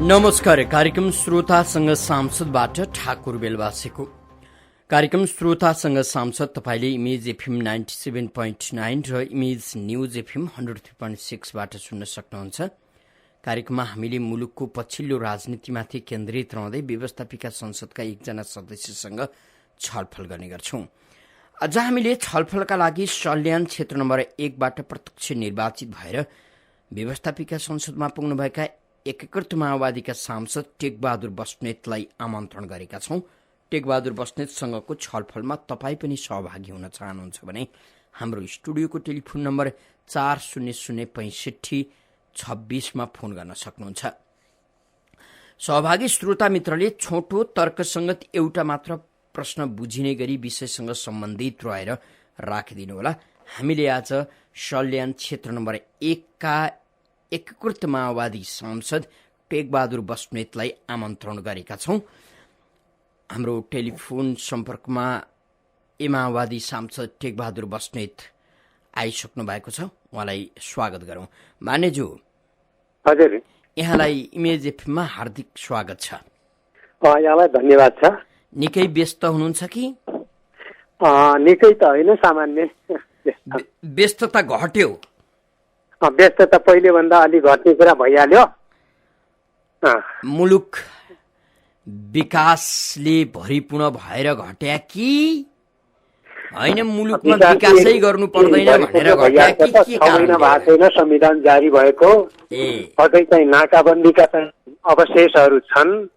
नमस्कार। कार्यक्रम श्रोतासँग सांसदबाट ठाकुर बेलवासीको। कार्यक्रम श्रोतासँग सांसद तपाईले इमेज एफएम 97.9 र इमेज न्यूज एफएम 103.6 बाट सुन्न सक्नुहुन्छ। कार्यक्रममा हामीले मुलुकको पछिल्लो राजनीतिमाथि केन्द्रित रहँदै व्यवस्थापिका संसदका एकजना सदस्यसँग छलफल गर्ने गर्छौं। आज हामीले छलफलका लागि सल्यान क्षेत्र नम्बर 1 बाट प्रत्यक्ष निर्वाचित भएर व्यवस्थापिका संसदमा पुग्नुभएका एकीकृत माओवादीका सांसद टेकबहादुर बस्नेतलाई आमन्त्रण गरेका छौं। टेकबहादुर बस्नेतसँगको छलफलमा तपाई पनि सहभागी हुन चाहनुहुन्छ भने हाम्रो स्टुडियोको टेलिफोन नम्बर 400656 मा फोन गर्न सक्नुहुन्छ। सहभागी श्रोता मित्रले छोटो तर्कसंगत एउटा मात्र प्रश्न बुझिने गरी विषयसँग सम्बन्धित रहेर राखिदिनुहोला। हामीले आज सल्यान क्षेत्र नम्बर 1 का एकीकृत माओवादी सांसद टेकबहादुर बस्नेतलाई आमन्त्रण गरेका छौं। हाम्रो टेलिफोन सम्पर्कमा माओवादी सांसद टेकबहादुर बस्नेत आइसक्नु भएको छ। उहाँलाई स्वागत गरौं। मान्यज्यू, हजुर, यहाँलाई इमेज एफएममा हार्दिक स्वागत छ। यहाँलाई धन्यवाद छ। निकै व्यस्त हुनुहुन्छ कि? निकै त होइन, सामान्य व्यस्तता घट्यो? व्यस्त त पहिले भन्दा अलि घट्ने कुरा भइहाल्यो। मुलुक विकासले भरिपूर्ण भएर घट्या कि होइन? मुलुकमा विकासै गर्नु पर्दैन भनेर घट्या कि के कारण छैन? संविधान जारी भएको अझै चाहिँ नाकाबन्दीका चाहिँ अवशेषहरू छन्।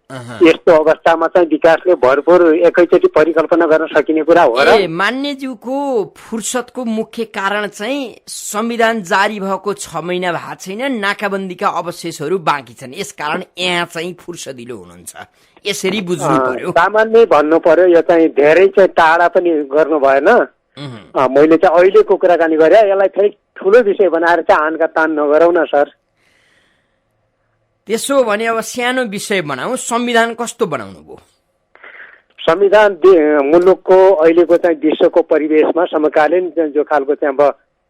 यस्तो अवस्थामा चाहिँ विकासले भरपूर एकैचोटि परिकल्पना गर्न सकिने कुरा हो र? मान्यज्यूको फुर्सदको मुख्य कारण चाहिँ संविधान जारी भएको 6 महिना भएको छैन, नाकाबन्दीका अवशेषहरू बाँकी छन्। यसकारण यहाँ चाहिँ फुर्सदिलो हुनुहुन्छ, यसरी बुझ्नु पर्यो। सामान्य भन्नु पर्यो। यो चाहिँ धेरै चाहिँ टाढा पनि गर्नु भएन। मैले चाहिँ अहिलेको कुराकानी गरे, यसलाई फेरि ठुलो विषय बनाएर चाहिँ आनका तान नगरौँ न सर। त्यसो भने अब सानो विषय बनाऊ। संविधान कस्तो बनाउनु भयो? संविधान मुलुकको अहिलेको चाहिँ विश्वको परिवेशमा समकालीन जो खालको चाहिँ अब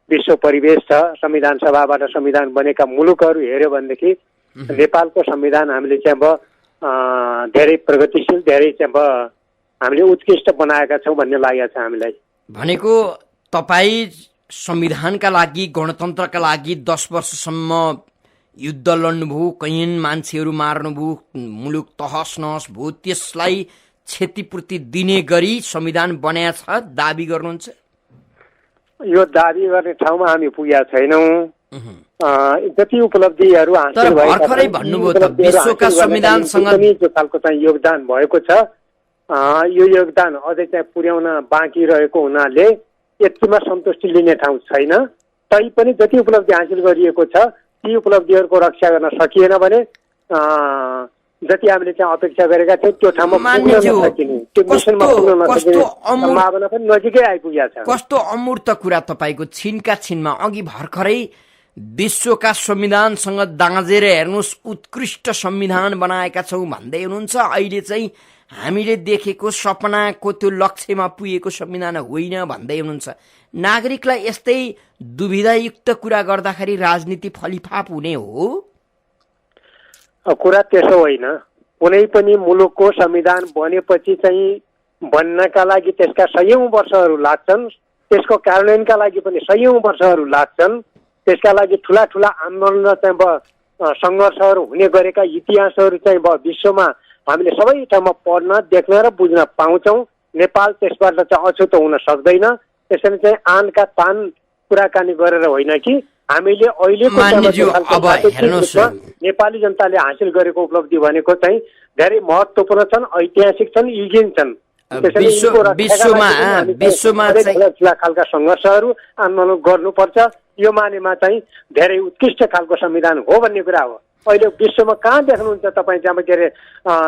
विश्व परिवेश छ, संविधान सभाबाट संविधान बनेका मुलुकहरू हेर्यो भनेदेखि नेपालको संविधान हामीले चाहिँ अब धेरै प्रगतिशील, धेरै चाहिँ अब हामीले उत्कृष्ट बनाएका छौँ भन्ने लागेको छ हामीलाई। भनेको तपाईँ संविधानका लागि, गणतन्त्रका लागि 10 वर्षसम्म युद्ध लड्नुभयो, कैयन मान्छेहरू मार्नुभयो, मुलुक तहस नहस भयो, त्यसलाई क्षतिपूर्ति दिने गरी संविधान बनाएको छ दाबी गर्नुहुन्छ? यो दाबी गर्ने ठाउँमा हामी पुगेका छैनौँ। जति उपलब्धिहरू हासिल भर्खरै भन्नुभयो त विश्वका संविधानसँग जो खालको चाहिँ योगदान भएको छ, यो योगदान अझै चाहिँ पुर्याउन बाँकी रहेको हुनाले यतिमा सन्तुष्टि लिने ठाउँ छैन। तैपनि जति उपलब्धि हासिल गरिएको छ ती उपलब्धिहरूको रक्षा गर्न सकिएन भने जति हामीले चाहिँ अपेक्षा गरेका थियौँ त्यो ठाउँमा पुग्न नसकिने, त्यो मिसनमा पुग्न नसकिने सम्भावना पनि नजिकै आइपुगेको छ। कस्तो अमूर्त कुरा तपाईँको छिनका छिनमा अघि भर्खरै विश्वका संविधानसँग दाँजेर हेर्नुहोस्, उत्कृष्ट संविधान बनाएका छौँ भन्दै हुनुहुन्छ। अहिले चाहिँ हामीले देखेको सपनाको त्यो लक्ष्यमा पुगेको संविधान होइन भन्दै हुनुहुन्छ। नागरिकलाई यस्तै दुविधायुक्त कुरा गर्दाखेरि राजनीति फलिफाप हुने हो? कुरा त्यसो होइन। कुनै पनि मुलुकको संविधान बनेपछि चाहिँ बन्नका लागि त्यसका 100औं वर्षहरू लाग्छन्, त्यसको कार्यान्वयनका लागि पनि 100औं वर्षहरू लाग्छन्। त्यसका लागि ठुला ठुला आन्दोलन चाहिँ सङ्घर्षहरू हुने गरेका इतिहासहरू चाहिँ विश्वमा हामीले सबै ठाउँमा पढ्न, देख्न र बुझ्न पाउँछौँ। नेपाल त्यसबाट चाहिँ अछुतो हुन सक्दैन। त्यसैले चाहिँ आनका तान कुराकानी गरेर होइन कि हामीले अहिलेको नेपाली जनताले हासिल गरेको उपलब्धि भनेको चाहिँ धेरै महत्त्वपूर्ण छन्, ऐतिहासिक छन्, युगीन छन्। विश्वमा खालका सङ्घर्षहरू आन्दोलन गर्नुपर्छ। यो मानेमा चाहिँ धेरै उत्कृष्ट खालको संविधान हो भन्ने कुरा हो। अहिले विश्वमा कहाँ देख्नुहुन्छ तपाईँ चाहिँ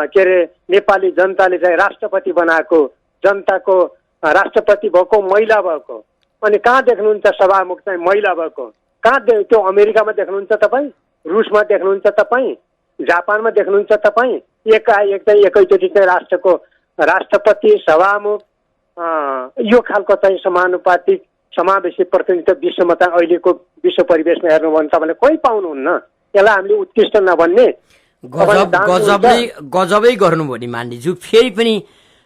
के अरे नेपाली जनताले चाहिँ राष्ट्रपति बनाएको, जनताको राष्ट्रपति भएको, महिला भएको? अनि कहाँ देख्नुहुन्छ सभामुख चाहिँ महिला भएको? कहाँ त्यो अमेरिकामा देख्नुहुन्छ तपाईँ? रुसमा देख्नुहुन्छ तपाईँ? जापानमा देख्नुहुन्छ तपाईँ? एकाएक चाहिँ एकैचोटि चाहिँ राष्ट्रको राष्ट्रपति, सभामुख, यो खालको चाहिँ समानुपातिक समावेशी प्रतिनिधित्व विश्वमा चाहिँ अहिलेको विश्व परिवेशमा हेर्नु भने तपाईँले कोही पाउनुहुन्न। यसलाई हामीले उत्कृष्ट नभन्ने गजबै गर्नुभयो नि मान्यज्यू। फेरि पनि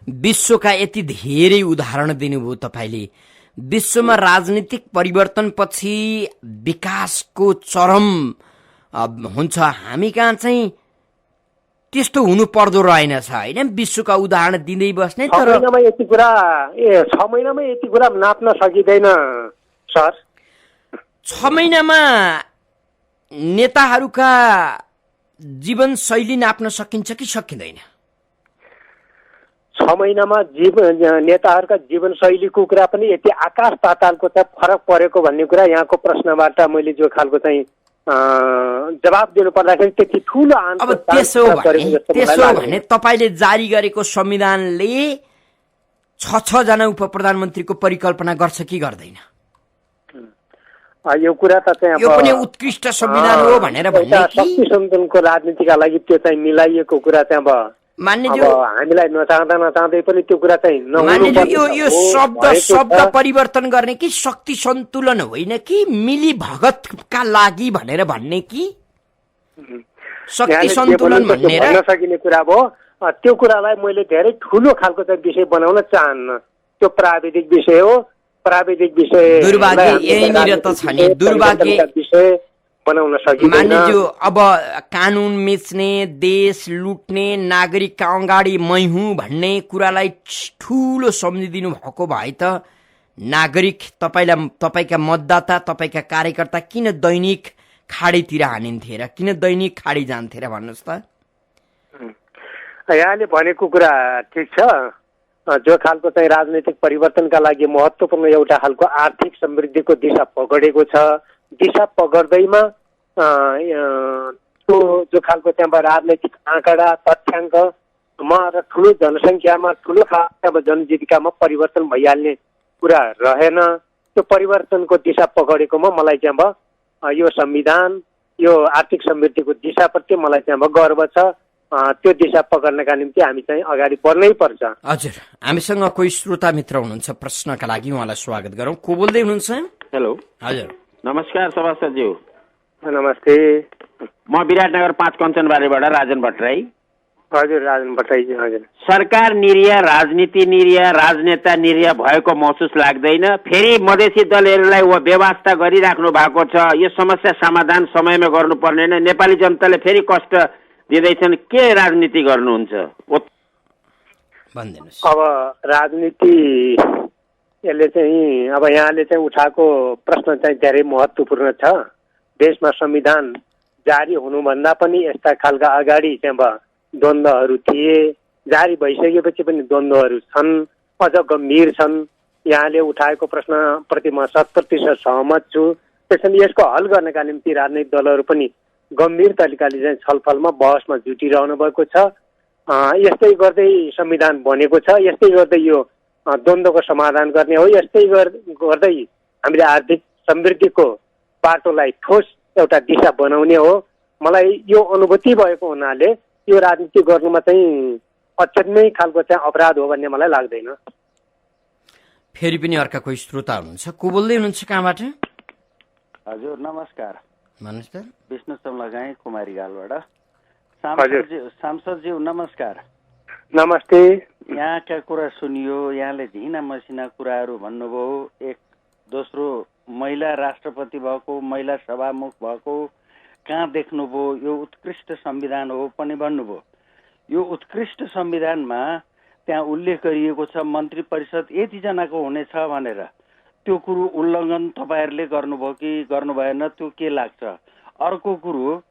विश्वका यति धेरै उदाहरण दिनुभयो तपाईँले। विश्वमा राजनीतिक परिवर्तनपछि विकासको चरम हुन्छ, हामी कहाँ चाहिँ त्यस्तो हुनु पर्दो रहेनछ होइन? विश्वका उदाहरण दिँदै बस्ने, तर 6 महिनामा यति कुरा 6 महिनामा यति कुरा नाप्न सकिँदैन सर। 6 महिनामा नेताहरूका जीवनशैली नाप्न सकिन्छ कि सकिँदैन? 6 महिनामा नेताहरूका जीवनशैलीको कुरा पनि यति आकाश पातालको त फरक परेको भन्ने कुरा यहाँको प्रश्नबाट मैले जो खालको चाहिँ जवाब दिनु पर्दाखेरि त्यति ठुलो अब त्यसो भने तपाईँले जारी गरेको संविधानले 6 जना उप प्रधानमन्त्रीको परिकल्पना गर्छ कि गर्दैन? यो कुरा त चाहिँ यो पनि उत्कृष्ट संविधान हो भनेर भन्ने कि शक्ति सन्तुलनको राजनीतिका लागि त्यो चाहिँ मिलाइएको कुरा चाहिँ अब मान्यज्यू हामीलाई नचाहँदै पनि त्यो कुरा चाहिँ मान्यज्यू यो शब्द परिवर्तन गर्ने कि शक्ति सन्तुलन होइन कि मिली भगतका लागि भनेर भन्ने कि शक्ति सन्तुलन भन्ने भन्न सकिने कुरा भयो। त्यो कुरालाई मैले धेरै ठुलो खालको चाहिँ विषय बनाउन चाहन्न। त्यो प्राविधिक विषय हो। प्राविधिक विषय दुर्भाग्य यहीँनिर त छ नि, दुर्भाग्य विषय बनाउन सकिँदैन। मान्यज्यू अब कानुन मिच्ने, देश लुट्ने, नागरिकका अगाडि मै हुँ भन्ने कुरालाई ठुलो सम्झिदिनु भएको भए त नागरिक तपाईँका मतदाता, तपाईँका कार्यकर्ता किन दैनिक खाडीतिर हानिन्थे र किन दैनिक खाडी जान्थे र भन्नुहोस् त? यहाँले भनेको कुरा ठिक छ। जो खालको चाहिँ राजनैतिक परिवर्तनका लागि महत्त्वपूर्ण एउटा खालको आर्थिक समृद्धिको दिशा पकडेको छ, दिशा पकड्दैमा जो खालको त्यहाँबाट राजनैतिक आँकडा तथ्याङ्कमा र ठुलो जनसङ्ख्यामा ठुलो खालको जनजीविकामा परिवर्तन भइहाल्ने कुरा रहेन। त्यो परिवर्तनको दिशा पकडेकोमा मलाई त्यहाँ यो संविधान, यो आर्थिक समृद्धिको दिशाप्रति मलाई त्यहाँ गर्व छ। त्यो दिशा पकड्नका निम्ति हामी चाहिँ अगाडि बढ्नै पर्छ। हजुर, हामीसँग कोही श्रोता मित्र हुनुहुन्छ, प्रश्नका लागि उहाँलाई स्वागत गरौँ। को बोल्दै हुनुहुन्छ? हेलो। हजुर नमस्कार सभासदज्यू। नमस्ते। म विराटनगर 5 कञ्चनबारीबाट राजन भट्टराई। हजुर राजन भट्टराईजी। हजुर, सरकार निरीह, राजनीति निरीह, राजनेता निरीह भएको महसुस लाग्दैन? फेरि मधेसी दलहरूलाई व्यवस्था गरिराख्नु भएको छ। यो समस्या समाधान समयमा गर्नुपर्ने नै। नेपाली जनताले फेरि कष्ट दिँदैछन्, के राजनीति गर्नुहुन्छ? अब राजनीति यसले चाहिँ अब यहाँले चाहिँ उठाएको प्रश्न चाहिँ धेरै महत्त्वपूर्ण छ। देशमा संविधान जारी हुनुभन्दा पनि यस्ता खालका अगाडि त्यहाँ द्वन्द्वहरू थिए, जारी भइसकेपछि पनि द्वन्द्वहरू छन्, अझ गम्भीर छन्। यहाँले उठाएको प्रश्नप्रति म 100% सहमत छु। त्यसैले यसको हल गर्नका निम्ति राजनैतिक दलहरू पनि गम्भीर तरिकाले चाहिँ छलफलमा बहसमा जुटिरहनु भएको छ। यस्तै गर्दै संविधान बनेको छ, यस्तै गर्दै यो द्वन्द्वको समाधान गर्ने हो, यस्तै गर्दै हामीले आर्थिक समृद्धिको बाटोलाई ठोस एउटा दिशा बनाउने हो। मलाई यो अनुभूति भएको हुनाले यो राजनीति गर्नुमा चाहिँ अचम्मै खालको चाहिँ अपराध हो भन्ने मलाई लाग्दैन। फेरि पनि अर्का कोही श्रोता हुनुहुन्छ। को बोल्दै हुनुहुन्छ, कहाँबाट? हजुर नमस्कार। नमस्कार। विष्णु चम्लगाई कुमारी गालबाट। सांसदज्यू नमस्कार। नमस्ते। यहाँका कुरा सुनियो, यहाँले झिना मसिना कुराहरू भन्नुभयो। एक दोस्रो महिला राष्ट्रपति भएको, महिला सभामुख भएको, कहाँ देख्नुभयो? यो उत्कृष्ट संविधान हो पनि भन्नुभयो। यो उत्कृष्ट संविधानमा त्यहाँ उल्लेख गरिएको छ मन्त्री परिषद यतिजनाको हुनेछ भनेर। त्यो कुरो उल्लङ्घन तपाईँहरूले गर्नुभयो कि गर्नु भएन, त्यो के लाग्छ? अर्को कुरो,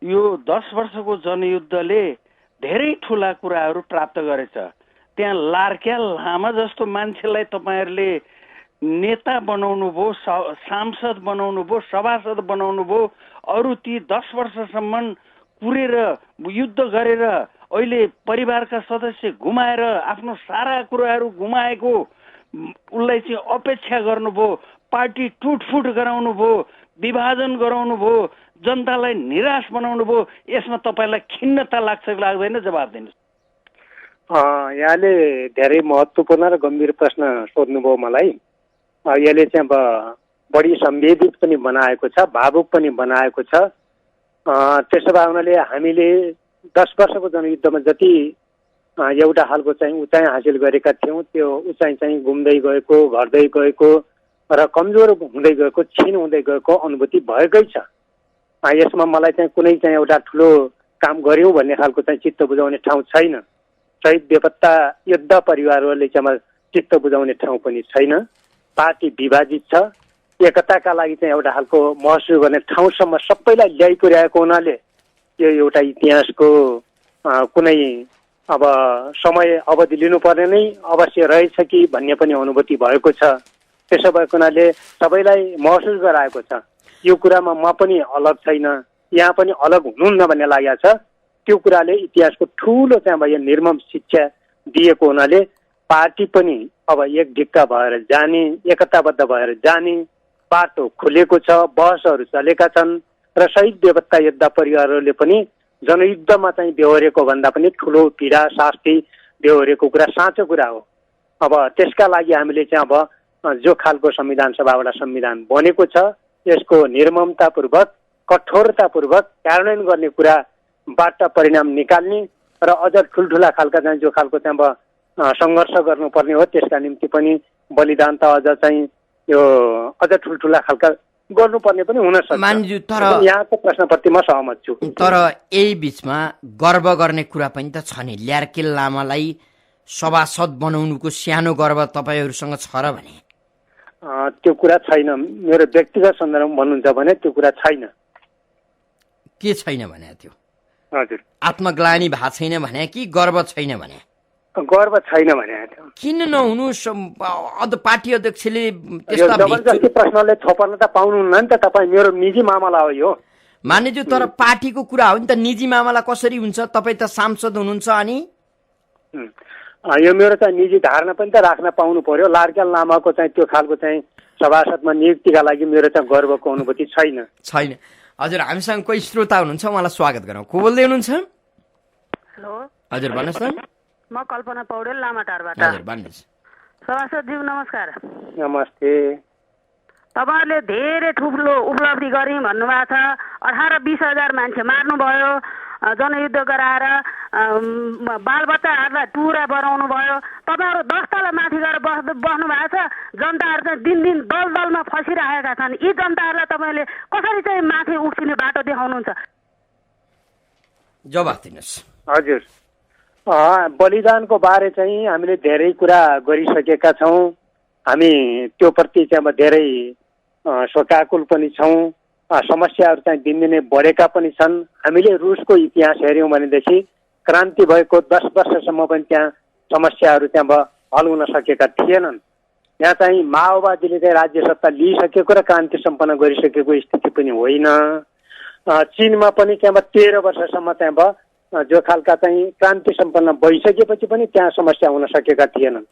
यो 10 वर्षको जनयुद्धले धेरै ठुला कुराहरू प्राप्त गरेछ। त्यहाँ लार्क्या लामा जस्तो मान्छेलाई तपाईँहरूले नेता बनाउनु भयो, सांसद बनाउनु भयो, सभासद बनाउनु भयो। अरू ती 10 वर्षसम्म कुरेर युद्ध गरेर अहिले परिवारका सदस्य गुमाएर आफ्नो सारा कुराहरू गुमाएको उसलाई चाहिँ अपेक्षा गर्नुभयो, पार्टी टुटफुट गराउनु भयो, विभाजन गराउनु भयो, जनतालाई निराश बनाउनु भयो। यसमा तपाईँलाई खिन्नता लाग्छ कि लाग्दैन? जवाब दिनुहोस्। यहाँले धेरै महत्त्वपूर्ण र गम्भीर प्रश्न सोध्नुभयो मलाई। यसले चाहिँ अब बढी संवेदित पनि बनाएको छ, भावुक पनि बनाएको छ। त्यसो भए हुनाले हामीले 10 वर्षको जनयुद्धमा जति एउटा खालको चाहिँ उचाइ हासिल गरेका थियौँ त्यो उचाइ चाहिँ घुम्दै गएको, घट्दै गएको र कमजोर हुँदै गएको, क्षीण हुँदै गएको अनुभूति भएकै छ। यसमा मलाई चाहिँ कुनै चाहिँ एउटा ठुलो काम गर्यौँ भन्ने खालको चाहिँ चित्त बुझाउने ठाउँ छैन। शहीद बेपत्ता योद्धा परिवारहरूले चाहिँ चित्त बुझाउने ठाउँ पनि छैन। पार्टी विभाजित छ। एकताका लागि चाहिँ एउटा खालको महसुस गर्ने ठाउँसम्म सबैलाई ल्याइ पुर्याएको हुनाले यो एउटा इतिहासको कुनै अब समय अवधि लिनुपर्ने नै अवश्य रहेछ कि भन्ने पनि अनुभूति भएको छ। त्यसो भएको हुनाले सबैलाई महसुस गराएको छ। यो कुरामा म पनि अलग छैन, यहाँ पनि अलग हुनुहुन्न भन्ने लागेको छ। त्यो कुराले इतिहासको ठुलो चाहिँ अब यो निर्मम शिक्षा दिएको हुनाले पार्टी पनि अब एक ढिक्का भएर जाने, एकताबद्ध भएर जाने बाटो खुलेको छ, बहसहरू चलेका छन् र शहीद बेपत्ता योद्धा परिवारहरूले पनि जनयुद्धमा चाहिँ बेहोरेको भन्दा पनि ठुलो पीडा शास्ति बेहोरेको कुरा साँचो कुरा हो। अब त्यसका लागि हामीले चाहिँ अब जो खालको संविधान सभाबाट संविधान बनेको छ यसको निर्ममतापूर्वक कठोरतापूर्वक कार्यान्वयन गर्ने कुराबाट परिणाम निकाल्ने र अझ ठुल्ठुला खालका चाहिँ जो खालको चाहिँ अब सङ्घर्ष गर्नुपर्ने हो त्यसका निम्ति पनि बलिदान त अझ चाहिँ यो अझ ठुल्ठुला खालका गर्नुपर्ने पनि हुन सक्छ। तर यहाँको प्रश्नप्रति म सहमत छु। तर यही बिचमा गर्व गर्ने कुरा पनि त छ नि। ल्यार्केल लामालाई सभासद बनाउनुको सानो गर्व तपाईँहरूसँग छ र भने? त्यो कुरा छैन। मेरो व्यक्तिगत सन्दर्भमा भन्नुहुन्छ भने त्यो कुरा छैन। के छैन भने? त्यो हजुर आत्मग्लानी भएको छैन भने कि गर्व छैन भने? गर्व छैन भने। किन नहुनु? पार्टी अध्यक्षले जबरजस्ती प्रश्नले थोपर्न त पाउनुहुन्न नि त। तपाईँ मेरो निजी मामला हो यो मान्यज्यू। तर पार्टीको कुरा हो नि त। निजी मामला कसरी हुन्छ? तपाईँ त सांसद हुनुहुन्छ। अनि यो मेरो चाहिँ निजी धारणा पनि त राख्न पाउनु पर्यो। ल्यार्केल लामाको चाहिँ त्यो खालको चाहिँ सभासदमा नियुक्तिका लागि मेरो चाहिँ गर्वको अनुभूति छैन। हजुर हामीसँग कोही श्रोता हुनुहुन्छ, उहाँलाई स्वागत गरौँ। को बोल्दै हुनुहुन्छ? हेलो हजुर भन्नुहोस् न। म कल्पना पौडेल लामाटारबाट। हजुर भन्नुहोस्। सभासदज्यू नमस्कार। नमस्ते। तपाईँहरूले धेरै ठुलो उपलब्धि गऱ्यौँ भन्नुभएको छ। 18-20 हजार मान्छे मार्नुभयो, जनयुद्ध गराएर बालबच्चाहरूलाई टुरा बनाउनु भयो। तपाईँहरू 10 तला माथि गएर बस्नु भएको छ। जनताहरू चाहिँ दिन दलदलमा फसिरहेका छन्। यी जनताहरूलाई तपाईँले कसरी चाहिँ माथि उठ्ने बाटो देखाउनुहुन्छ? जवाफ दिनुहोस्। हजुर बलिदानको बारे चाहिँ हामीले धेरै कुरा गरिसकेका छौँ। हामी त्यो प्रति चाहिँ अब धेरै शोकाकुल पनि छौँ। समस्याहरू चाहिँ दिनदिनै बढेका पनि छन्। हामीले रुसको इतिहास हेऱ्यौँ भनेदेखि क्रान्ति भएको 10 वर्षसम्म पनि त्यहाँ समस्याहरू त्यहाँ हल हुन सकेका थिएनन्। यहाँ चाहिँ माओवादीले चाहिँ राज्य सत्ता लिइसकेको र क्रान्ति सम्पन्न गरिसकेको स्थिति पनि होइन। चीनमा पनि त्यहाँ 13 वर्षसम्म त्यहाँ जो खालका चाहिँ क्रान्ति सम्पन्न भइसकेपछि पनि त्यहाँ समस्या हुन सकेका थिएनन्।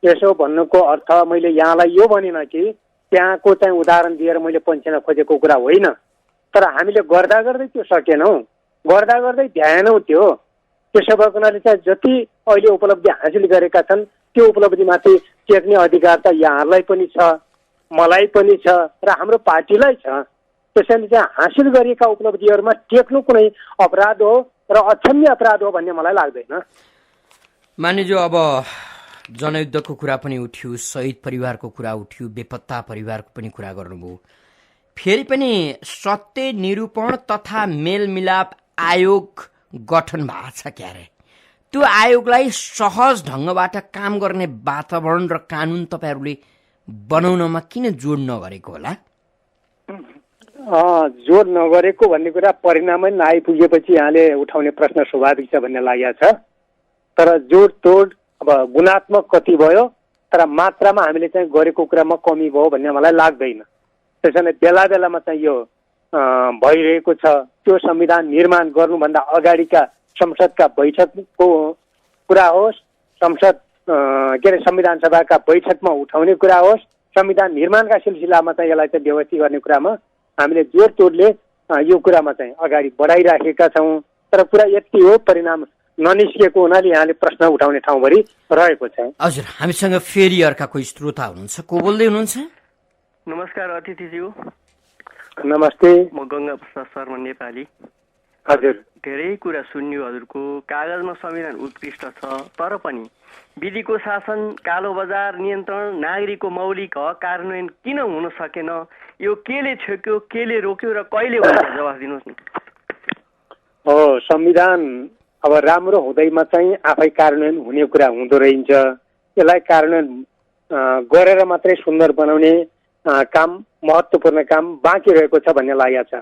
यसो भन्नुको अर्थ मैले यहाँलाई यो भनिनँ कि त्यहाँको चाहिँ उदाहरण दिएर मैले पन्छिन खोजेको कुरा होइन। तर हामीले गर्दा गर्दै त्यो सकेनौँ, गर्दा गर्दै भ्याएनौँ त्यो। त्यसो भएको हुनाले चाहिँ जति अहिले उपलब्धि हासिल गरेका छन् त्यो उपलब्धिमाथि टेक्ने अधिकार त यहाँहरूलाई पनि छ, मलाई पनि छ र हाम्रो पार्टीलाई छ। त्यसैले चाहिँ हासिल गरिएका उपलब्धिहरूमा टेक्नु कुनै अपराध हो र अक्षम्य अपराध हो भन्ने मलाई लाग्दैन। मानिज्यू अब जनयुद्धको कुरा पनि उठ्यो, शहीद परिवारको कुरा उठ्यो, बेपत्ता परिवारको पनि कुरा गर्नुभयो। फेरि पनि सत्य निरूपण तथा मेलमिलाप आयोग गठन भएको छ क्यारे। त्यो आयोगलाई सहज ढङ्गबाट काम गर्ने वातावरण र कानुन तपाईँहरूले बनाउनमा किन जोड नगरेको होला? जोड नगरेको भन्ने कुरा परिणामै नआइपुगेपछि यहाँले उठाउने प्रश्न स्वाभाविक छ भन्ने लागेको छ। तर जोड तोड अब गुणात्मक कति भयो तर मात्रामा हामीले चाहिँ गरेको कुरामा कमी भयो भन्ने मलाई लाग्दैन। त्यसैले बेला बेलामा चाहिँ यो भइरहेको छ। त्यो संविधान निर्माण गर्नुभन्दा अगाडिका संसदका बैठकको कुरा होस्, संसद संविधान सभाका बैठकमा उठाउने कुरा होस्, संविधान निर्माणका सिलसिलामा चाहिँ यसलाई चाहिँ व्यवस्थित गर्ने कुरामा हामीले जोड तोडले यो कुरामा चाहिँ अगाडि बढाइराखेका छौँ। तर कुरा यति हो, परिणाम ननिस्किएको हुनाले यहाँले प्रश्न उठाउने ठाउँभरि रहेको छ। हजुर हामीसँग फेरि अर्का कोही श्रोता हुनुहुन्छ, को बोल्दै हुनुहुन्छ? नमस्कार अतिथिज्यू। नमस्ते। म गङ्गा प्रसाद शर्मा नेपाली। हजुर धेरै कुरा सुन्यो हजुरको। कागजमा संविधान उत्कृष्ट छ, तर पनि विधिको शासन, कालो बजार नियन्त्रण, नागरिकको मौलिक हक कार्यान्वयन किन हुन सकेन? यो केले छेक्यो, केले रोक्यो र कहिले हुन्छ? जवाफ दिनुहोस् न। हो, संविधान अब राम्रो हुँदैमा चाहिँ आफै कार्यान्वयन हुने कुरा हुँदो रहन्छ। यसलाई कार्यान्वयन गरेर मात्रै सुन्दर बनाउने काम, महत्त्वपूर्ण काम बाँकी रहेको छ भन्ने लागेको छ।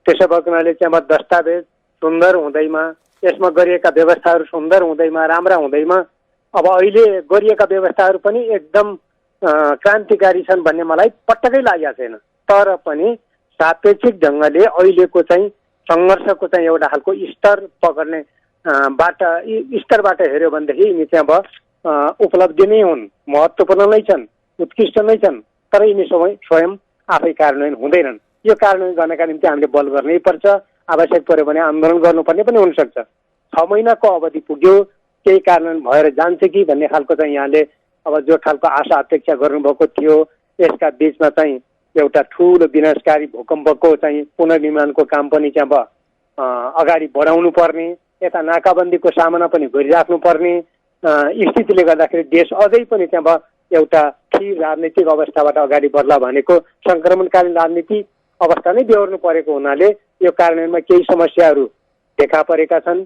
त्यसो भएको हुनाले चाहिँ अब दस्तावेज सुन्दर हुँदैमा, यसमा गरिएका व्यवस्थाहरू सुन्दर हुँदैमा, राम्रा हुँदैमा, अब अहिले गरिएका व्यवस्थाहरू पनि एकदम क्रान्तिकारी छन् भन्ने मलाई पटक्कै लागेको छैन। तर पनि सापेक्षिक ढङ्गले अहिलेको चाहिँ सङ्घर्षको चाहिँ एउटा खालको स्तर पक्र्ने स्तरबाट हेऱ्यो भनेदेखि यिनी चाहिँ अब उपलब्धि नै हुन्, महत्त्वपूर्ण नै छन्, उत्कृष्ट नै छन्, तर यिनी स्वयं आफै कार्यान्वयन हुँदैनन्। यो कार्यान्वयन गर्नका निम्ति हामीले बल गर्नै पर्छ। आवश्यक पर्यो भने आन्दोलन गर्नुपर्ने पनि हुनसक्छ। 6 महिनाको अवधि पुग्यो, केही कार्यान्वयन भएर जान्छ कि भन्ने खालको चाहिँ यहाँले अब जो खालको आशा अपेक्षा गर्नुभएको थियो, यसका बिचमा चाहिँ एउटा ठुलो विनाशकारी भूकम्पको चाहिँ पुनर्निर्माणको काम पनि चाहिँ अब अगाडि बढाउनु पर्ने, यता नाकाबन्दीको सामना पनि गरिराख्नु पर्ने स्थितिले गर्दाखेरि देश अझै पनि चाहिँ अब एउटा स्थिर राजनीतिक अवस्थाबाट अगाडि बढ्ला भनेको सङ्क्रमणकालीन राजनीति अवस्था नै बेहोर्नु परेको हुनाले यो कार्यान्वयनमा केही समस्याहरू देखा परेका छन्।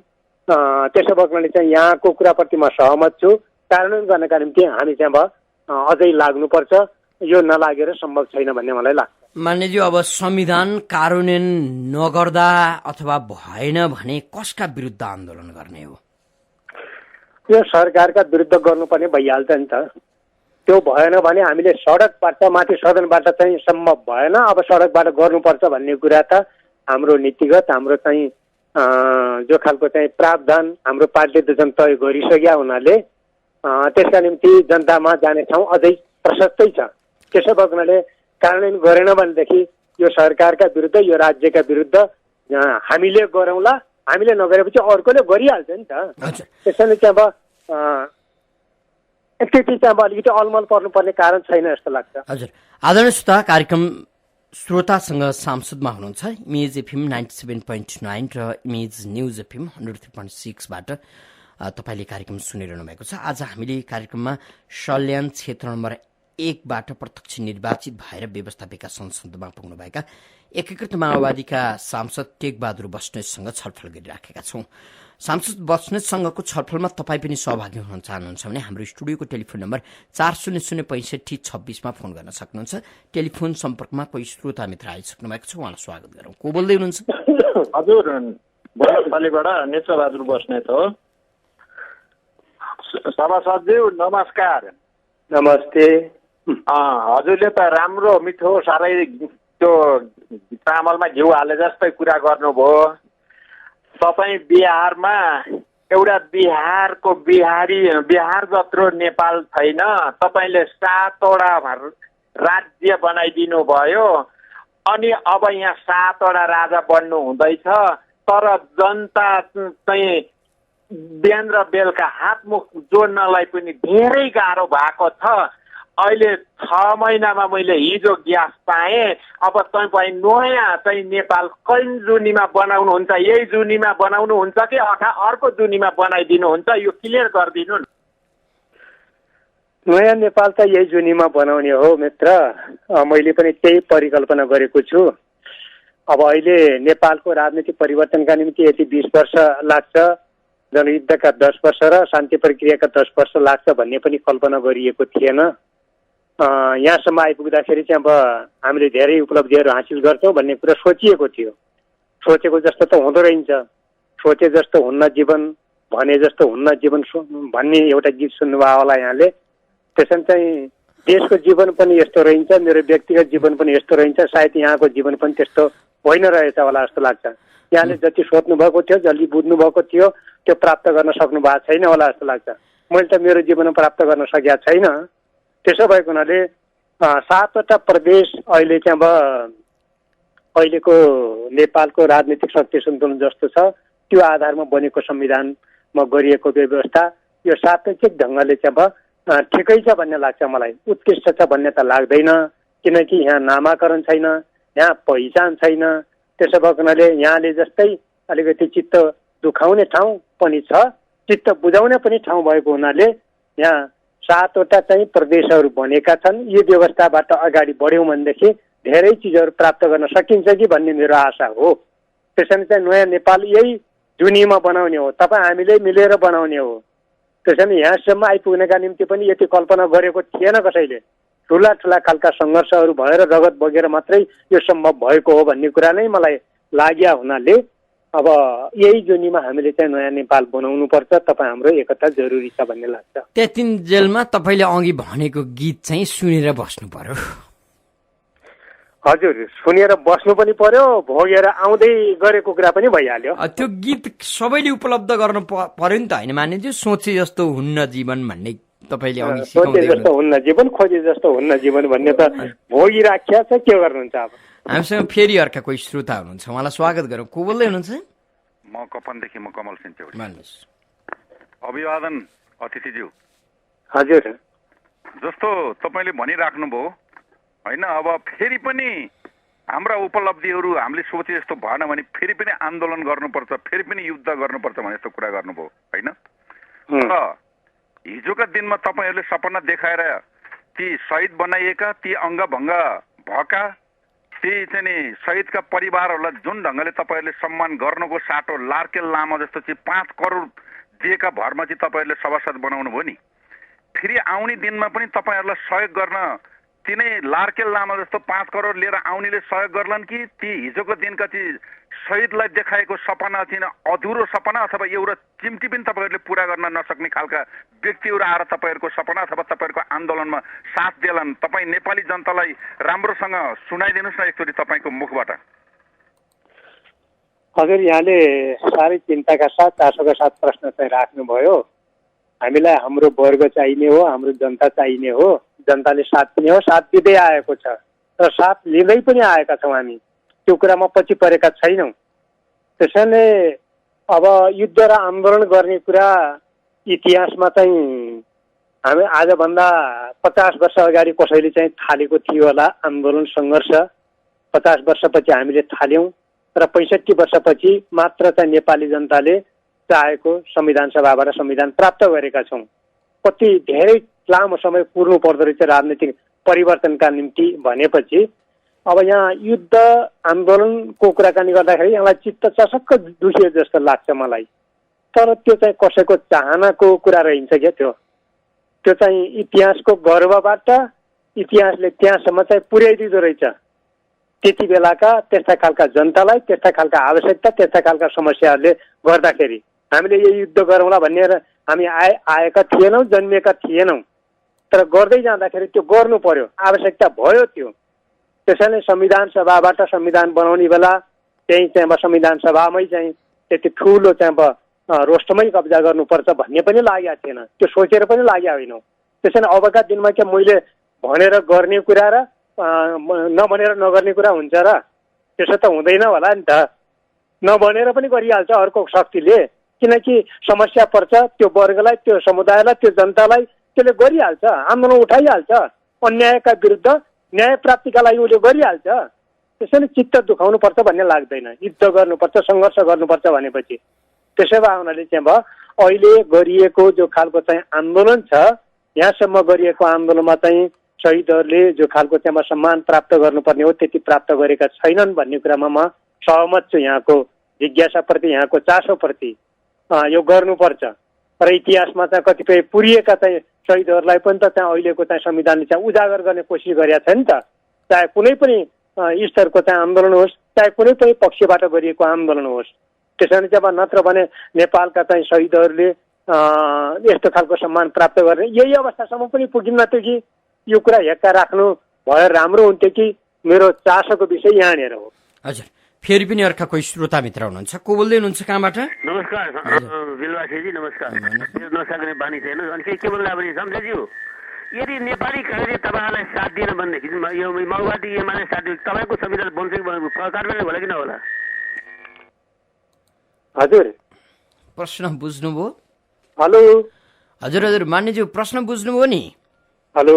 त्यसो भएकोले चाहिँ यहाँको कुराप्रति म सहमत छु। कार्यान्वयन गर्नका निम्ति हामी चाहिँ अब अझै लाग्नुपर्छ। यो नलागेर सम्भव छैन भन्ने मलाई लाग्छ। मान्यज्यू, अब संविधान कार्यान्वयन नगर्दा अथवा भएन भने कसका विरुद्ध आन्दोलन गर्ने हो? यो सरकारका विरुद्ध गर्नुपर्ने भइहाल्छ नि त। त्यो भएन भने हामीले सडकबाट, माथि सदनबाट चाहिँ सम्भव भएन, अब सडकबाट गर्नुपर्छ भन्ने कुरा त हाम्रो नीतिगत, हाम्रो चाहिँ जो खालको चाहिँ प्रावधान हाम्रो पार्टीले त जुन तय गरिसक्या हुनाले त्यसका निम्ति जनतामा जाने ठाउँ अझै प्रशस्तै छ। त्यसो भएको हुनाले कार्यान्वयन गरेन भनेदेखि यो सरकारका विरुद्ध, यो राज्यका विरुद्ध हामीले गरौँला, हामीले नगरेपछि अर्कोले गरिहाल्छ नि त। त्यसैले चाहिँ अब त्यति चाहिँ अब अलिकति अलमल पर्नुपर्ने कारण छैन जस्तो लाग्छ। हजुर, आदरणीय श्रोता, कार्यक्रम श्रोतासँग सांसदमा हुनुहुन्छ इमेज एफएम 97.9 र इमेज न्युज एफएम 103.6बाट तपाईँले कार्यक्रम सुनिरहनु भएको छ। आज हामीले कार्यक्रममा सल्यान क्षेत्र नम्बर 1बाट प्रत्यक्ष निर्वाचित भएर व्यवस्थापिका संसदमा पुग्नुभएका एकीकृत माओवादीका सांसद टेकबहादुर बस्नेतसँग छलफल गरिराखेका छौं। सांसद बस्नेतसँगको छलफलमा तपाईँ पनि सहभागी हुन चाहनुहुन्छ भने हाम्रो स्टुडियोको टेलिफोन नम्बर 400656 फोन गर्न सक्नुहुन्छ। टेलिफोन सम्पर्कमा कोही श्रोता मित्र आइसक्नु भएको छ, उहाँलाई स्वागत गरौँ। को बोल्दै हुनुहुन्छ? हजुर, बलपालीबाट नेत्रबहादुर बस्नेत हो। सभासदज्यू नमस्कार। नमस्ते। हजुरले त राम्रो मिठो साह्रै त्यो चामलमा घिउ हाले जस्तै कुरा गर्नुभयो। तपाईँ बिहारमा एउटा बिहार जत्रो नेपाल छैन। तपाईँले 7वटा राज्य बनाइदिनु भयो अनि अब यहाँ 7वटा राजा बन्नु हुँदैछ। तर जनता चाहिँ बिहान र बेलुका हातमुख जोड्नलाई पनि धेरै गाह्रो भएको छ। अहिले 6 महिनामा मैले हिजो ग्यास पाएँ। अब तपाईँ नयाँ चाहिँ नेपाल कैन जुनीमा बनाउनुहुन्छ? यही जुनीमा बनाउनुहुन्छ कि अर्को जुनीमा बनाइदिनुहुन्छ? यो क्लियर गरिदिनु न। नयाँ नेपाल त यही जुनीमा बनाउने हो मित्र। मैले पनि त्यही परिकल्पना गरेको छु। अब अहिले नेपालको राजनीतिक परिवर्तनका निम्ति यति 20 वर्ष लाग्छ, जनयुद्धका 10 वर्ष र शान्ति प्रक्रियाका 10 वर्ष लाग्छ भन्ने पनि कल्पना गरिएको थिएन। यहाँसम्म आइपुग्दाखेरि चाहिँ अब हामीले धेरै उपलब्धिहरू हासिल गर्छौँ भन्ने कुरा सोचिएको थियो। सोचेको जस्तो त हुँदो रहेछ। सोचे जस्तो हुन्न जीवन, भने जस्तो हुन्न जीवन भन्ने एउटा गीत सुन्नुभयो होला यहाँले। त्यसैले चाहिँ देशको जीवन पनि यस्तो रहन्छ, मेरो व्यक्तिगत जीवन पनि यस्तो रहन्छ, सायद यहाँको जीवन पनि त्यस्तो होइन रहेछ होला जस्तो लाग्छ। यहाँले जति सोध्नु भएको थियो, जति बुझ्नु भएको थियो, त्यो प्राप्त गर्न सक्नु भएको छैन होला जस्तो लाग्छ। मैले त मेरो जीवन प्राप्त गर्न सकेका छैन। त्यसो भएको हुनाले 7वटा प्रदेश अहिले चाहिँ अब अहिलेको नेपालको राजनीतिक शक्ति सन्तुलन जस्तो छ त्यो आधारमा बनेको संविधानमा गरिएको व्यवस्था यो सापेक्षिक ढङ्गले चाहिँ अब ठिकै छ भन्ने लाग्छ मलाई। उत्कृष्ट छ भन्ने त लाग्दैन, किनकि यहाँ नामाकरण छैन, यहाँ पहिचान छैन। त्यसो भएको हुनाले यहाँले जस्तै अलिकति चित्त दुखाउने ठाउँ पनि छ, चित्त बुझाउने पनि ठाउँ भएको हुनाले यहाँ 7वटा चाहिँ प्रदेशहरू बनेका छन्। यो व्यवस्थाबाट अगाडि बढ्यौँ भनेदेखि धेरै चिजहरू प्राप्त गर्न सकिन्छ कि भन्ने मेरो आशा हो। त्यसैले चाहिँ नयाँ नेपाल यही जुनीमा बनाउने हो, तपाईँ हामीले मिलेर बनाउने हो। त्यसैले यहाँसम्म आइपुग्नका निम्ति पनि यति कल्पना गरेको थिएन कसैले। ठुला ठुला खालका सङ्घर्षहरू भएर रगत बगेर मात्रै यो सम्भव भएको हो भन्ने कुरा नै मलाई लाग्या हुनाले अब यही जुनीमा हामीले चाहिँ नयाँ नेपाल बनाउनु पर्छ। तपाईँ हाम्रो एकता जरुरी छ भन्ने लाग्छ। त्यतिन्जेलमा तपाईँले अघि भनेको गीत चाहिँ सुनेर बस्नु पर्यो। हजुर, सुनेर बस्नु पनि पर्यो, भोगेर आउँदै गरेको कुरा पनि भइहाल्यो। त्यो गीत सबैले उपलब्ध गर्नु पर्यो नि त, होइन मानिज्यू? सोचे जस्तो हुन्न जीवन भन्ने तपाईँले अघि सोचे जस्तो हुन्न जीवन, खोजे जस्तो हुन्न जीवन भन्ने त भोगिराख्या छ, के गर्नुहुन्छ अब? हामीसँग फेरि अर्का कोही श्रोता हुनुहुन्छ, उहाँलाई स्वागत गरौँ। को बोल्दै हुनुहुन्छ? म कपनदेखि म कमल सिंह चौधरी। भन्नुहोस्। अभिवादन अतिथिज्यू। हजुर, जस्तो तपाईँले भनिराख्नुभयो होइन, अब फेरि पनि हाम्रा उपलब्धिहरू हामीले सोचे जस्तो भएन भने फेरि पनि आन्दोलन गर्नुपर्छ, फेरि पनि युद्ध गर्नुपर्छ भने जस्तो कुरा गर्नुभयो होइन। र हिजोका दिनमा तपाईँहरूले सपना देखाएर ती शहीद बनाइएका, ती अङ्गभङ्ग भएका, ती चाहिँ नि शहीदका परिवारहरूलाई जुन ढङ्गले तपाईँहरूले सम्मान गर्नुको साटो लार्केल लामा जस्तो चाहिँ 5 करोड दिएका भरमा चाहिँ तपाईँहरूले सभासद बनाउनु भयो नि, फेरि आउने दिनमा पनि तपाईँहरूलाई सहयोग गर्न तिनै लार्केल लामा जस्तो 5 करोड लिएर आउनेले सहयोग गर्लान् कि ती हिजोको दिनका चाहिँ शहीदलाई देखाएको सपना चाहिँ अधुरो सपना अथवा एउटा चिम्टी पनि तपाईँहरूले पुरा गर्न नसक्ने खालका व्यक्तिहरू आएर तपाईँहरूको सपना अथवा तपाईँहरूको आन्दोलनमा साथ देलान्? तपाईँ नेपाली जनतालाई राम्रोसँग सुनाइदिनुहोस् न एकचोटि तपाईँको मुखबाट। हजुर, यहाँले साह्रै चिन्ताका साथ चासोका साथ प्रश्न चाहिँ राख्नुभयो। हामीलाई हाम्रो वर्ग चाहिने हो, हाम्रो जनता चाहिने हो, जनताले साथ दिने हो, साथ दिँदै आएको छ र साथ लिँदै पनि आएका छौँ हामी। त्यो कुरामा पछि परेका छैनौँ। त्यसैले अब युद्ध र आन्दोलन गर्ने कुरा इतिहासमा चाहिँ हामी आजभन्दा 50 वर्ष अगाडि कसैले चाहिँ थालेको थियो होला आन्दोलन सङ्घर्ष। 50 वर्षपछि हामीले थाल्यौँ र 65 वर्षपछि मात्र चाहिँ नेपाली जनताले चाहेको संविधान सभाबाट संविधान प्राप्त गरेका छौँ। कति धेरै लामो समय कुर्नु पर्दो रहेछ राजनीतिक परिवर्तनका निम्ति भनेपछि अब यहाँ युद्ध आन्दोलनको कुराकानी गर्दाखेरि यहाँलाई चित्त चसक्क दुखियो जस्तो लाग्छ मलाई। तर त्यो चाहिँ कसैको चाहनाको कुरा रहन्छ क्या। त्यो चाहिँ इतिहासको गर्वबाट इतिहासले त्यहाँसम्म चाहिँ पुर्याइदिँदो रहेछ। त्यति बेलाका त्यस्ता खालका जनतालाई त्यस्ता खालका आवश्यकता त्यस्ता खालका समस्याहरूले गर्दाखेरि हामीले यो युद्ध गरौँला भनेर हामी आएका थिएनौँ, जन्मिएका थिएनौँ। तर गर्दै जाँदाखेरि त्यो गर्नु पर्यो, आवश्यकता भयो त्यो। त्यसैले संविधान सभाबाट संविधान बनाउने बेला त्यही चाहिँ अब संविधान सभामै चाहिँ त्यति ठुलो चाहिँ अब रोस्टमै कब्जा गर्नुपर्छ भन्ने पनि लागेको थिएन, त्यो सोचेर पनि लागेका होइनौँ। त्यसैले अबका दिनमा के मैले भनेर गर्ने कुरा र नभनेर नगर्ने कुरा हुन्छ र? त्यसो त हुँदैन होला नि त। नभनेर पनि गरिहाल्छ अर्को शक्तिले, किनकि समस्या पर्छ त्यो वर्गलाई, त्यो समुदायलाई, त्यो जनतालाई त्यसले गरिहाल्छ, आन्दोलन उठाइहाल्छ। अन्यायका विरुद्ध न्याय प्राप्तिका लागि उसले गरिहाल्छ। त्यसैले चित्त दुखाउनुपर्छ भन्ने लाग्दैन। युद्ध गर्नुपर्छ, सङ्घर्ष गर्नुपर्छ भनेपछि त्यसो भए हुनाले चाहिँ अब अहिले गरिएको जो खालको चाहिँ आन्दोलन छ, यहाँसम्म गरिएको आन्दोलनमा चाहिँ शहीदहरूले जो खालको चाहिँ सम्मान प्राप्त गर्नुपर्ने हो त्यति प्राप्त गरेका छैनन् भन्ने कुरामा म सहमत छु। यहाँको जिज्ञासाप्रति, यहाँको चासोप्रति यो गर्नुपर्छ। र इतिहासमा चाहिँ कतिपय पुरिएका चाहिँ शहीदहरूलाई पनि त त्यहाँ अहिलेको चाहिँ संविधानले चाहिँ उजागर गर्ने कोसिस गरेका छ नि त। चाहे कुनै पनि स्तरको चाहिँ आन्दोलन होस्, चाहे कुनै पनि पक्षबाट गरिएको आन्दोलन होस्। त्यसैले चाहिँ अब नत्र भने नेपालका चाहिँ शहीदहरूले यस्तो खालको सम्मान प्राप्त गर्ने यही अवस्थासम्म पनि पुगिन्न थियो कि यो कुरा हेक्का राख्नु भए राम्रो हुन्थ्यो कि मेरो चासोको विषय यहाँनिर हो। हजुर, फेरि पनि अर्का कोही श्रोता मित्र हुनुहुन्छ, को बोल्दै हुनुहुन्छ, कहाँबाट? नमस्कार बिलवासीजी, नमस्कार। नसक्ने बानी छैन। अनि के बोल्दा पनि सम्झेज्यू, यदि नेपाली काङ्ग्रेसले तपाईँहरूलाई साथ दिएन भनेदेखि यो माओवादी एमाले साथ दियो, तपाईँको संविधान बन्छ कि कार्यान्वयन होला कि नहोला? हजुर, प्रश्न बुझ्नुभयो? हेलो हजुर हजुर मान्यज्यू, प्रश्न बुझ्नुभयो नि? हेलो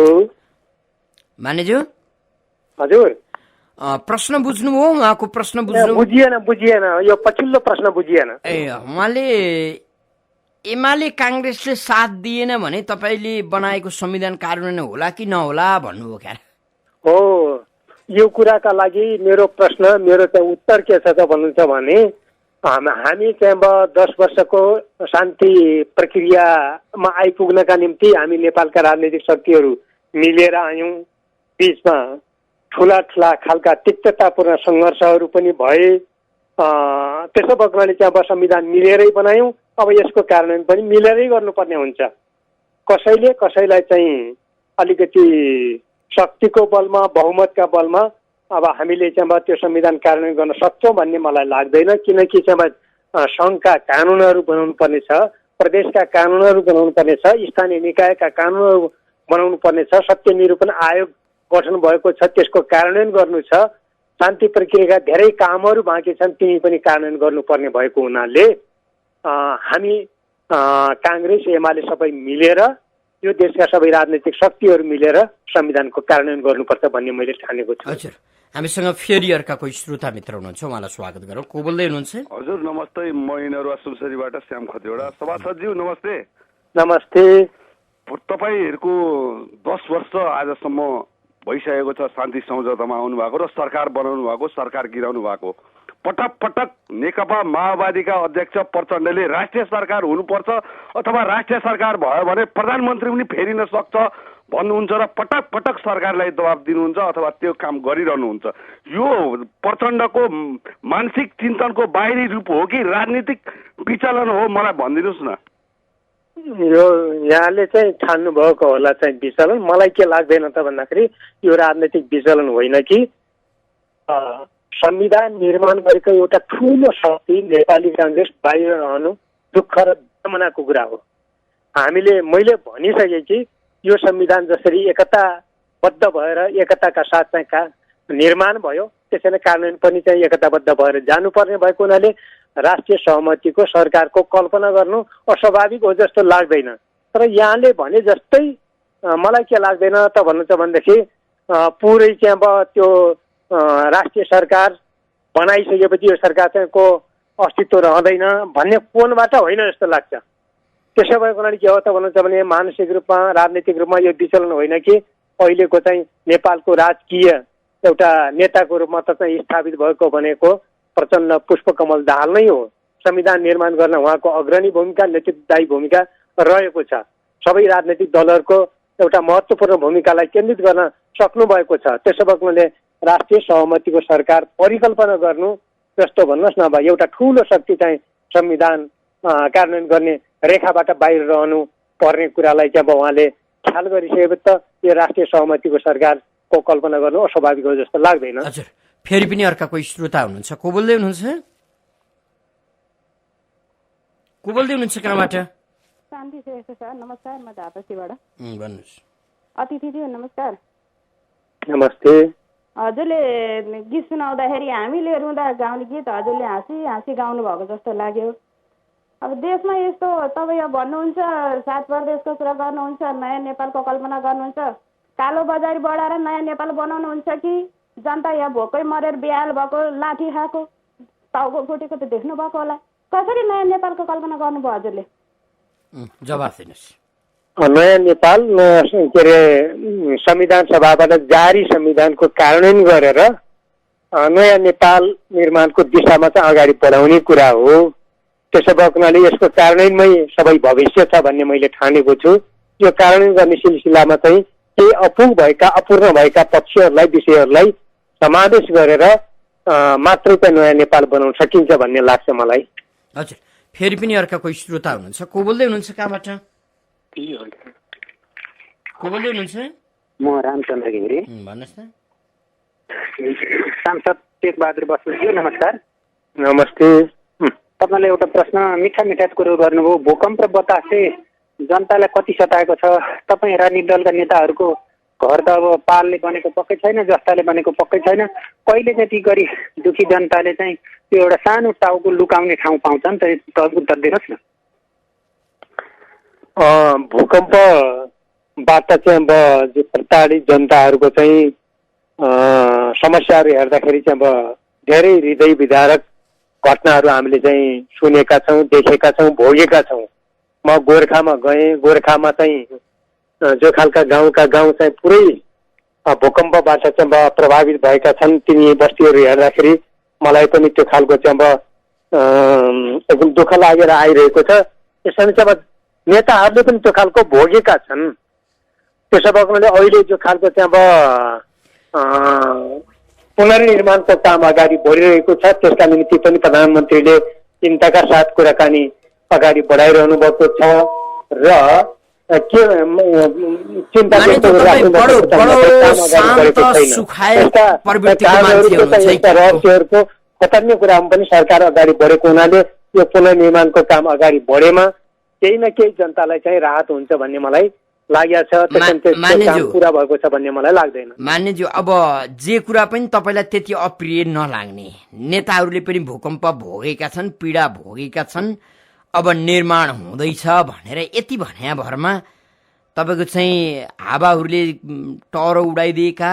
मान्यज्यू, हजुर, प्रश्न बुझ्नुभयो उहाँको प्रश्न बुझ्नु बुझिएन यो पछिल्लो प्रश्न बुझिएन। उहाँले एमाले कांग्रेसले साथ दिएन भने तपाईले बनाएको संविधान कार्यान्वयन होला कि नहोला भन्नुभयो क्या? हो, यो कुराका लागि मेरो चाहिँ उत्तर के छ त भन्नुहुन्छ भने हामी चाहिँ अब 10 वर्षको शान्ति प्रक्रियामा आइपुग्नका निम्ति हामी नेपालका राजनीतिक शक्तिहरू मिलेर आयौँ। बीचमा ठुला खालका तिक्ततापूर्ण सङ्घर्षहरू पनि भए। त्यसो भएकोले चाहिँ अब संविधान मिलेरै बनायौँ। अब यसको कार्यान्वयन पनि मिलेरै गर्नुपर्ने हुन्छ। कसैलाई चाहिँ अलिकति शक्तिको बलमा बहुमतका बलमा अब हामीले चाहिँ अब त्यो संविधान कार्यान्वयन गर्न सक्छौँ भन्ने मलाई लाग्दैन। किनकि चाहिँ अब सङ्घका कानुनहरू बनाउनु पर्ने छ, प्रदेशका कानुनहरू बनाउनु पर्ने छ, स्थानीय निकायका कानुनहरू बनाउनु पर्ने छ, सत्य निरूपण आयोग गठन भएको छ, त्यसको कार्यान्वयन गर्नु छ। शान्ति प्रक्रियाका धेरै कामहरू बाँकी छन्, तिनी पनि कार्यान्वयन गर्नुपर्ने भएको हुनाले हामी काङ्ग्रेस एमाले सबै मिलेर यो देशका सबै राजनीतिक शक्तिहरू मिलेर संविधानको कार्यान्वयन गर्नुपर्छ भन्ने मैले ठानेको छु। हजुर, हामीसँग फेरि अर्का कोही श्रोता मित्र हुनुहुन्छ, उहाँलाई स्वागत गरौँ। को बोल्दै हुनुहुन्छ? हजुर नमस्ते, म इनरवा सुनसरीबाट श्याम खतिवडा। सभासदज्यू नमस्ते। नमस्ते। तपाईँहरूको 10 वर्ष आजसम्म भइसकेको छ शान्ति सम्झौतामा आउनु भएको र सरकार बनाउनु भएको, सरकार गिराउनु भएको। पटक नेकपा माओवादीका अध्यक्ष प्रचण्डले राष्ट्रिय सरकार हुनुपर्छ अथवा राष्ट्रिय सरकार भयो भने प्रधानमन्त्री पनि फेरिन सक्छ भन्नुहुन्छ र पटक सरकारलाई दबाब दिनुहुन्छ अथवा त्यो काम गरिरहनुहुन्छ। यो प्रचण्डको मानसिक चिन्तनको बाहिरी रूप हो कि राजनीतिक विचलन हो, मलाई भनिदिनुहोस् न। यो यहाँले चाहिँ ठान्नु भएको होला चाहिँ विचलन। मलाई के लाग्दैन त भन्दाखेरि यो राजनीतिक विचलन होइन कि संविधान निर्माण गरेको एउटा ठुलो शक्ति नेपाली काङ्ग्रेस बाहिर रहनु दुःख र कामनाको कुरा हो। मैले भनिसकेँ कि यो संविधान जसरी एकताबद्ध भएर एकताका साथ चाहिँ निर्माण भयो, त्यसैले कार्यान्वयन पनि चाहिँ एकताबद्ध भएर जानुपर्ने भएको हुनाले राष्ट्रिय सहमतिको सरकारको कल्पना गर्नु अस्वाभाविक हो जस्तो लाग्दैन। तर यहाँले भने जस्तै मलाई के लाग्दैन त भन्नुहुन्छ भनेदेखि पुरै चाहिँ अब त्यो राष्ट्रिय सरकार बनाइसकेपछि यो सरकार चाहिँ को अस्तित्व रहँदैन भन्ने कोणबाट होइन जस्तो लाग्छ। त्यसो भएको हुनाले के हो त भन्नुहुन्छ भने मानसिक रूपमा राजनीतिक रूपमा यो विचलन होइन कि अहिलेको चाहिँ नेपालको राजकीय एउटा नेताको रूपमा त चाहिँ स्थापित भएको भनेको प्रचण्ड पुष्पकमल दाहाल नै हो। संविधान निर्माण गर्न उहाँको अग्रणी भूमिका, नेतृत्वदायी भूमिका रहेको छ। सबै राजनैतिक दलहरूको एउटा महत्त्वपूर्ण भूमिकालाई केन्द्रित गर्न सक्नु भएको छ। त्यसो भएकोले राष्ट्रिय सहमतिको सरकार परिकल्पना गर्नु जस्तो भन्नुहोस् न, अब एउटा ठुलो शक्ति चाहिँ संविधान कार्यान्वयन गर्ने रेखाबाट बाहिर रहनु पर्ने कुरालाई चाहिँ अब उहाँले ख्याल गरिसकेपछि त यो राष्ट्रिय सहमतिको सरकारको कल्पना गर्नु अस्वाभाविक हो जस्तो लाग्दैन। हजुर, फेरि पनि अर्का कोही श्रोता हुनुहुन्छ, को बोल्दै हुनुहुन्छ? को बोल्दै हुनुहुन्छ कहाँबाट? शान्ति श्रेष्ठ सर, नमस्कार। म धापसीबाट। भन्नुहोस्। अतिथिज्यू नमस्कार। नमस्ते। हजुरले गीत सुनाउँदाखेरि हामीले रुँदा गाउने गीत हजुरले हाँसी गाउनु भएको जस्तो लाग्यो। अब देशमा यस्तो तपाईँ अब भन्नुहुन्छ 7 प्रदेशको कुरा गर्नुहुन्छ, नयाँ नेपालको कल्पना गर्नुहुन्छ, कालो बजारी बढाएर नयाँ नेपाल बनाउनुहुन्छ कि जनता यहाँ भोकै मरेर बेहाल भएको, लाठी खाएको, टाउको फुटेको त देख्नु भएको होला। कसरी नयाँ नेपालको कल्पना गर्नुभयो हजुरले? जवाफ दिनुहोस्। नयाँ नेपाल के अरे संविधान सभाबाट जारी संविधानको कार्यान्वयन गरेर नयाँ नेपाल निर्माणको दिशामा चाहिँ अगाडि बढाउने कुरा हो। त्यसो भएको हुनाले यसको कार्यान्वयनमै सबै भविष्य छ भन्ने मैले ठानेको छु। यो कार्यान्वयन गर्ने सिलसिलामा चाहिँ केही अपूर्ण भएका पक्षहरूलाई, विषयहरूलाई समावेश गरेर मात्रै चाहिँ नयाँ नेपाल बनाउन सकिन्छ भन्ने लाग्छ मलाई। हजुर, फेरि पनि अर्का कोही श्रोता हुनुहुन्छ, को बोल्दै हुनुहुन्छ कहाँबाट? को बोल्दै हुनुहुन्छ? म रामचन्द्र घिमिरे। भन्नुहोस् न। सांसद टेकबहादुर बस्नेतज्यू नमस्कार। नमस्ते। तपाईँले एउटा प्रश्न मिठा कुरो गर्नुभयो। भूकम्प र बतासले जनतालाई कति सताएको छ। तपाईँ राजनीतिक दलका नेताहरूको घर त अब पालले बनेको पक्कै छैन, जस्ताले बनेको पक्कै छैन। कहिले चाहिँ ती गरी दुखी जनताले चाहिँ त्यो एउटा सानो टाउको लुकाउने ठाउँ पाउँछन् त उत्तर दिनुहोस् न। भूकम्पबाट चाहिँ अब प्रताडित जनताहरूको चाहिँ समस्याहरू हेर्दाखेरि चाहिँ अब धेरै हृदय विदारक घटनाहरू हामीले चाहिँ सुनेका छौँ, देखेका छौँ, भोगेका छौँ। म गोर्खामा गएँ, गोर्खामा चाहिँ जो खालका गाउँ चाहिँ पुरै भूकम्पबाट चाहिँ अब प्रभावित भएका छन् तिनी बस्तीहरू हेर्दाखेरि मलाई पनि त्यो खालको चाहिँ अब एकदम दुःख लागेर आइरहेको छ। यसमा चाहिँ अब नेताहरूले पनि त्यो खालको भोगेका छन्। त्यसो भएको हुनाले अहिले जो खालको चाहिँ अब पुनर्निर्माणको काम अगाडि बढिरहेको छ त्यसका निम्ति पनि प्रधानमन्त्रीले चिन्ताका साथ कुराकानी अगाडि बढाइरहनु भएको छ र के चिन्ता रहस्यहरूको खतरनी कुरामा पनि सरकार अगाडि बढेको हुनाले यो पुनर्निर्माणको काम अगाडि बढेमा केही न केही जनतालाई चाहिँ राहत हुन्छ भन्ने मलाई लागेको छ। कुरा भएको छ भन्ने मलाई लाग्दैन। मान्यज्यू, अब जे कुरा पनि तपाईँलाई त्यति अप्रिय नलाग्ने, नेताहरूले पनि भूकम्प भोगेका छन्, पीडा भोगेका छन्, अब निर्माण हुँदैछ भनेर यति भन्या भरमा तपाईँको चाहिँ हावाहरूले टहरो उडाइदिएका,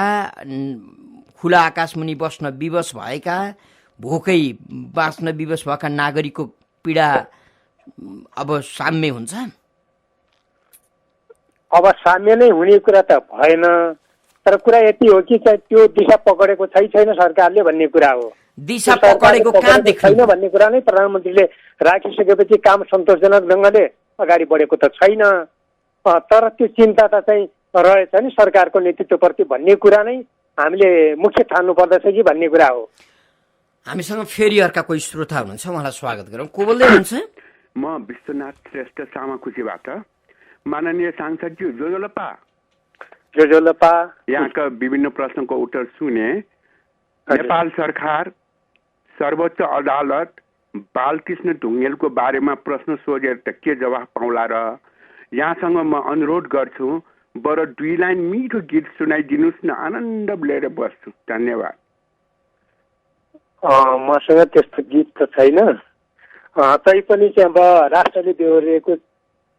खुला आकाशमुनि बस्न विवश भएका, भोकै बाँच्न विवश भएका नागरिकको पीडा अब साम्य हुन्छ? अब साम्य नै हुने कुरा त भएन, तर कुरा यति हो कि चाहिँ त्यो दिशा पकडेको छैन सरकारले भन्ने कुरा हो। दिशा पकडेको कहाँ छैन भन्ने कुरा नै प्रधानमन्त्रीले राखिसकेपछि काम सन्तोषजनक ढङ्गले अगाडि बढेको त छैन। तर त्यो चिन्ता त चाहिँ रहेछ नि सरकारको नेतृत्वप्रति भन्ने कुरा नै हामीले मुख्य ठान्नु पर्दछ कि भन्ने कुरा हो। हामीसँग फेरि अर्का कोही श्रोता हुनुहुन्छ, उहाँलाई स्वागत गरौँ। को बोल्दै हुनुहुन्छ? म विश्वनाथ श्रेष्ठ सामाखुसीबाट। माननीय सांसदज्यू जोजोलपा यहाँका विभिन्न प्रश्नको उत्तर सुने। नेपाल सरकार सर्वोच्च अदालत बालकृष्ण ढुङ्गेलको बारेमा प्रश्न सोधेर त के जवाफ पाउला र? यहाँसँग म अनुरोध गर्छु बरु 2 लाइन मिठो गीत सुनाइदिनुहोस् न, आनन्द लिएर बस्छु। धन्यवाद। मसँग त्यस्तो गीत त छैन, तैपनि चाहिँ अब राष्ट्रले बेहोरिएको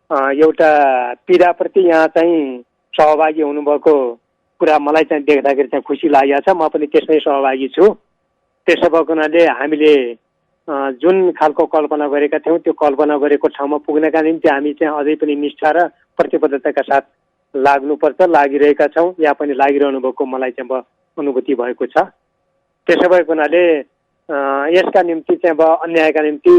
एउटा पीडाप्रति यहाँ चाहिँ सहभागी हुनुभएको कुरा मलाई चाहिँ देख्दाखेरि चाहिँ खुसी लागेको छ। म पनि त्यसमै सहभागी छु। त्यसो भएको हुनाले हामीले जुन खालको कल्पना गरेका थियौँ त्यो कल्पना गरेको ठाउँमा पुग्नका निम्ति हामी चाहिँ अझै पनि निष्ठा र प्रतिबद्धताका साथ लाग्नुपर्छ, लागिरहेका छौँ। यहाँ पनि लागिरहनु भएको मलाई चाहिँ अब अनुभूति भएको छ। त्यसो भएको हुनाले यसका निम्ति चाहिँ अब अन्यायका निम्ति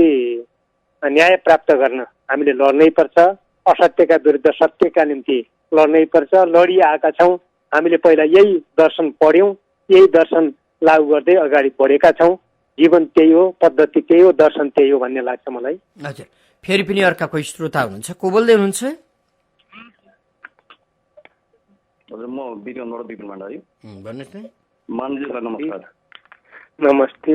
न्याय प्राप्त गर्न हामीले लड्नै पर्छ। असत्यका विरुद्ध सत्यका निम्ति लड्नै पर्छ। लडिआएका छौँ। हामीले पहिला यही दर्शन पढ्यौँ, यही दर्शन लागू गर्दै अगाडि बढेका छौँ। जीवन त्यही हो, पद्धति त्यही हो, दर्शन त्यही हो भन्ने लाग्छ मलाई। हजुर, फेरि पनि अर्का कोही श्रोता हुनुहुन्छ, को बोल्दै हुनुहुन्छ? हजुर, म वीरगन्जबाट विपिन भण्डारी। भन्नुहोस् न। माननीय नमस्कार। नमस्ते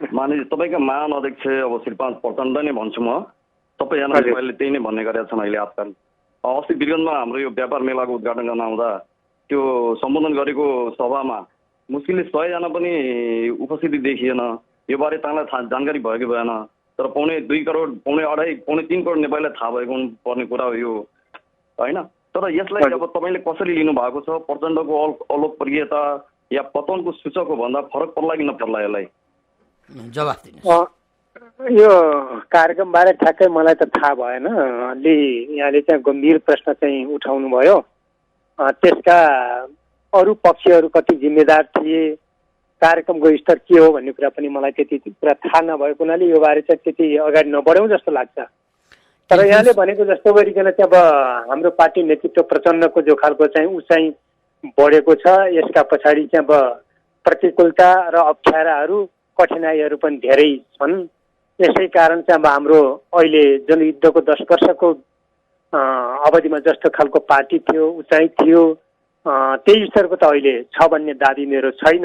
माननीय, तपाईँका महान अध्यक्ष अब श्रीपाद प्रचण्ड नै भन्छु म। सबैजनाले मैले त्यही नै भन्ने गरेका छन् अहिले आजकल। अस्ति वीरगन्जमा हाम्रो यो व्यापार मेलाको उद्घाटन गर्न आउँदा त्यो सम्बोधन गरेको सभामा मुस्किलले 100 जना पनि उपस्थिति देखिएन। यो बारे तपाईँलाई जानकारी भयो कि भएन? तर 2.5 करोड, 2.5, 3 करोड नेपालीलाई थाहा भएको पर्ने कुरा हो यो, होइन? तर यसलाई अब तपाईँले कसरी लिनु भएको छ? प्रचण्डको अलोकप्रियता या पतनको सूचक हो भन्दा फरक पर्ला कि नपर्ला? यसलाई जवाफ दिनुहोस्। यो कार्यक्रमबारे ठ्याक्कै मलाई त थाहा भएन। अलि यहाँले चाहिँ गम्भीर प्रश्न चाहिँ उठाउनु भयो। त्यसका अरू पक्षहरू कति जिम्मेदार थिए, कार्यक्रमको स्तर के हो भन्ने कुरा पनि मलाई त्यति कुरा थाहा नभएको हुनाले यो बारे चाहिँ त्यति अगाडि नबढौँ जस्तो लाग्छ। तर यहाँले भनेको जस्तो गरिकन चाहिँ अब हाम्रो पार्टी नेतृत्व प्रचण्डको जो खालको चाहिँ उचाइ बढेको छ, यसका पछाडि चाहिँ अब प्रतिकूलता र अप्ठ्याराहरू, कठिनाइहरू पनि धेरै छन्। यसै कारण चाहिँ अब हाम्रो अहिले जनयुद्धको 10 वर्षको अवधिमा जस्तो खालको पार्टी थियो, उचाइ थियो, त्यही स्तरको त अहिले छ भन्ने दाबी मेरो छैन,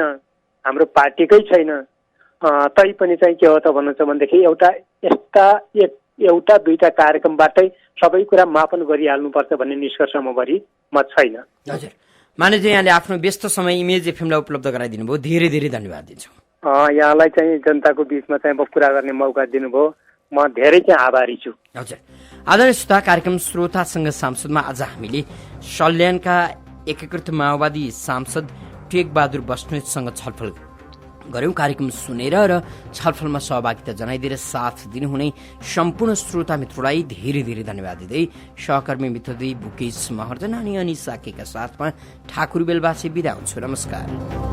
हाम्रो पार्टीकै छैन। तैपनि चाहिँ के हो त भन्नुहुन्छ भनेदेखि एउटा दुईटा कार्यक्रमबाटै सबै कुरा मापन गरिहाल्नुपर्छ भन्ने निष्कर्षमा म छैन। हजुर, माननीय यहाँले आफ्नो व्यस्त समय इमेज एफएमलाई उपलब्ध गराइदिनु भयो, धेरै धेरै धन्यवाद दिन्छु। यहाँलाई चाहिँ जनताको बिचमा चाहिँ कुरा गर्ने मौका दिनुभयो, म धेरै चाहिँ आभारी छु। हजुर, आदरणीय श्रोता, कार्यक्रम श्रोतासँग सांसदमा आज हामीले सल्यानका एकीकृत माओवादी सांसद टेकबहादुर बस्नेतसँग छलफल गर्यौं। कार्यक्रम सुनेर र छलफलमा सहभागिता जनाइदिएर साथ दिनुहुने सम्पूर्ण श्रोता मित्रलाई धेरै धेरै धन्यवाद दिँदै सहकर्मी मित्रदी बुकेश महर्जन अनि अनिसा केका साथमा ठाकुर बेलबासी बिदा हुन्छु। नमस्कार।